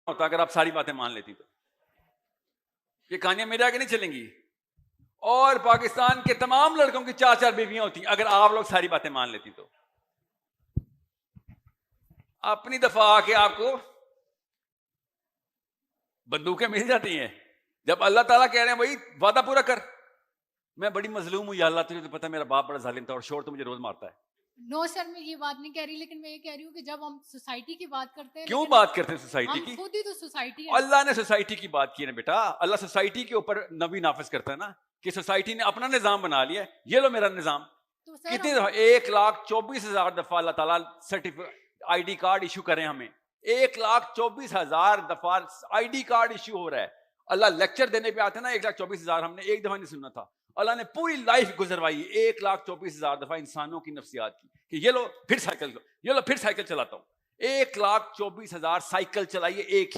ہوتا اگر آپ ساری باتیں مان لیتی تو یہ کہانیاں میرے آگے نہیں چلیں گی. اور پاکستان کے تمام لڑکوں کی 4 بیویاں ہوتی ہیں اگر آپ لوگ ساری باتیں مان لیتی تو. اپنی دفاع کے آپ کو بندوقیں مل جاتی ہیں جب اللہ تعالیٰ کہہ رہے ہیں بھائی وعدہ پورا کر. میں بڑی مظلوم ہوں یا اللہ، تجھے تو پتا میرا باپ بڑا ظالم تھا اور شور تو مجھے روز مارتا ہے. نو سر میں یہ بات نہیں کہہ رہی، لیکن میں یہ کہہ رہی ہوں کہ جب ہم سوسائٹی کی بات کرتے ہیں، کیوں بات کرتے ہیں سوسائٹی ہم کی؟ خود ہی تو سوسائٹی ہے. اللہ نے سوسائٹی کی بات کی نا بیٹا. اللہ سوسائٹی کے اوپر نبی نافذ کرتا ہے نا کہ سوسائٹی نے اپنا نظام بنا لیا ہے، یہ لو میرا نظام. تو سر کتنی دفعہ 1,24,000 دفعہ اللہ تعالیٰ آئی ڈی کارڈ ایشو کریں ہمیں. 1,24,000 دفعہ آئی ڈی کارڈ ایشو ہو رہا ہے. اللہ لیکچر دینے پہ آتے نا 1,24,000 ہم نے ایک دفعہ نہیں سننا تھا. اللہ نے پوری لائف گزروائی 1,24,000 دفعہ انسانوں کی نفسیات کی کہ یہ لو پھر سائیکل، یہ لو پھر سائیکل چلاتا ہوں. 1,24,000 سائیکل چلائیے ایک